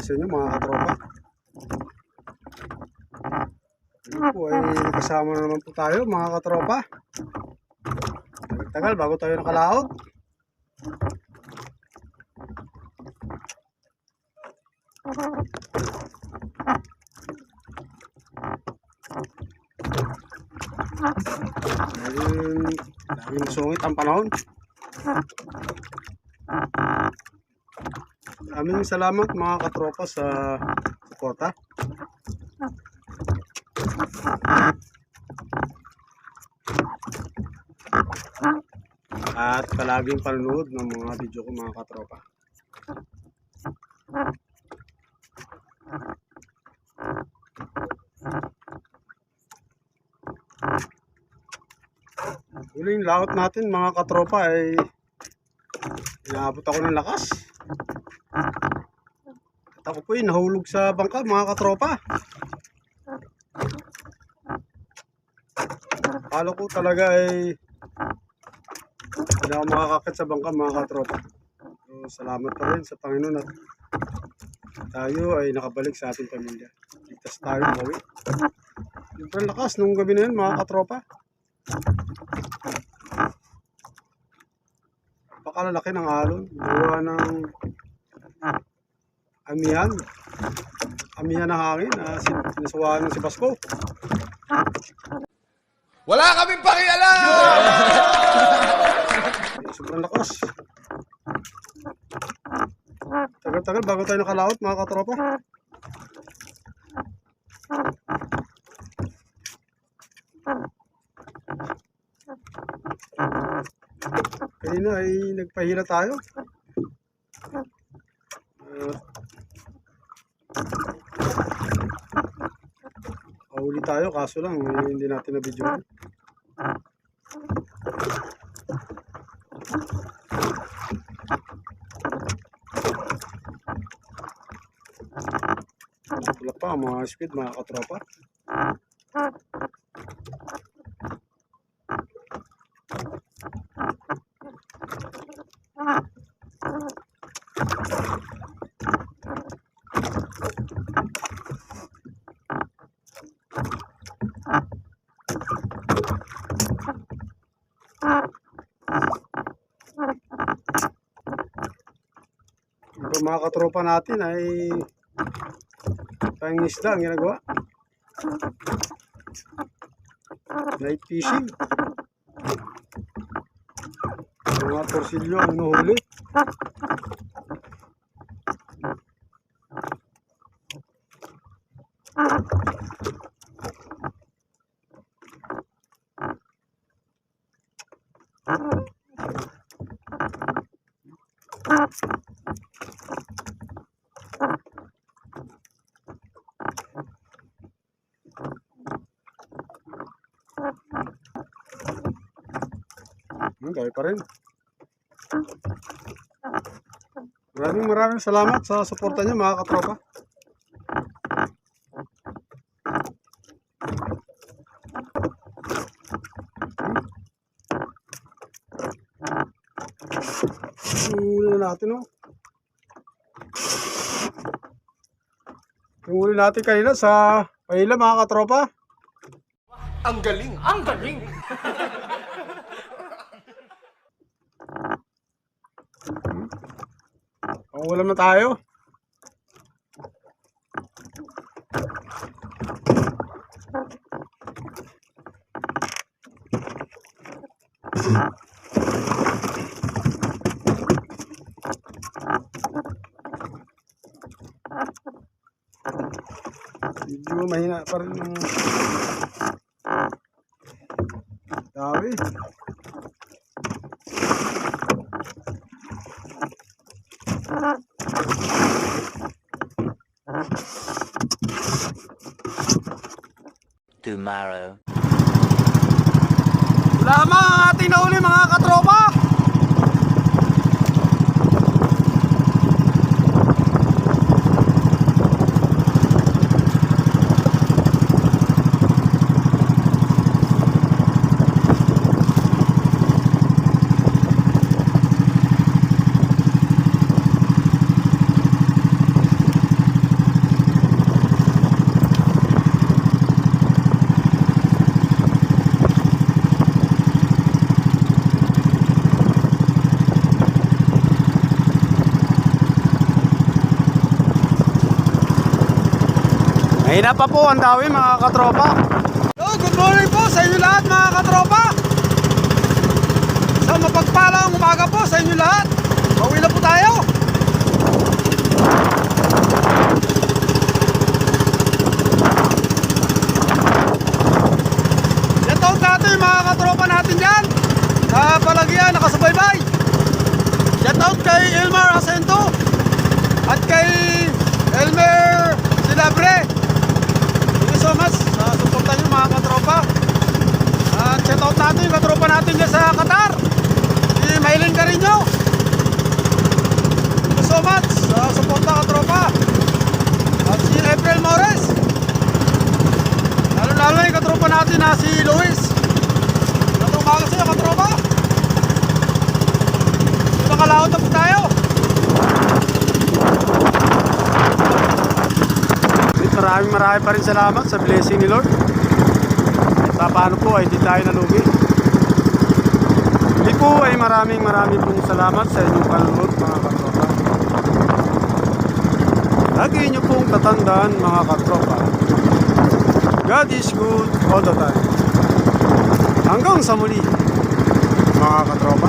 sa inyo mga katropa. Ito po ay kasama na naman po tayo mga katropa. Tagal bago tayo nakalaot. Daming sungit ang panahon. Maraming salamat mga katropa sa suporta. At palaging panonood ng mga video ko mga katropa. Huling laot natin mga katropa ay inaabot ako ng lakas. At ako po ay nahulog sa bangka mga katropa. Akala ko talaga ay hindi ako makakakit sa bangka mga katropa. So, salamat pa rin sa Panginoon at tayo ay nakabalik sa ating pamilya. Ligtas tayo bawi. Siyempre lakas nung gabi na yun mga katropa. Pakalalaki ng alon. Gawa ng amihan. Amihan ng hangin. Sinasawaan ng si Basko. Wala kaming pakialam! Sobrang lakas. Tagal-tagal bago tayo nakalaot mga katropa. Kanina ay nagpahila tayo. Huli tayo kaso lang hindi natin na-video. Wala pa mga speed mga katropa. Yung mga katropa natin ay pangisda ang ginagawa. Night fishing. Mga torsilyo ang inuhuli. Gaya pa rin. Maraming salamat sa suporta niyo mga katropa. Huli na natin oh. Yung huli natin kanina sa pahila mga katropa. Ang galing! Ang galing! Ulam na tayo. Medyo mahina pa rin yung dawi. Tomorrow. Lamang ang ating nauli mga katropa. Mahina pa po ang dawi mga katropa. So, good morning po sa inyo lahat mga katropa. So, mapagpalang umaga po sa inyo lahat. Pauwi na po tayo. Shoutout natin mga katropa natin dyan sa Palagyan, nakasubaybay. Shoutout kay Elmar Asento at kay Elmer Silabre. Thank you so much sa suporta nyo mga katropa. At shoutout natin yung katropa natin dyan sa Qatar, si Maylin Carino. Thank you so much sa suporta katropa. At si April Mores. Lalo yung katropa natin na si Luis. Katropa kasi yung katropa. Nakalawad na po tayo. Maraming pa rin salamat sa blessing ni Lord. At paano po ay di tayo nalugi. Hindi po ay maraming pong salamat sa inyong panunod mga katropa. Lagi nyo pong tatandaan mga katropa, God is good all the time. Hanggang sa muli mga katropa.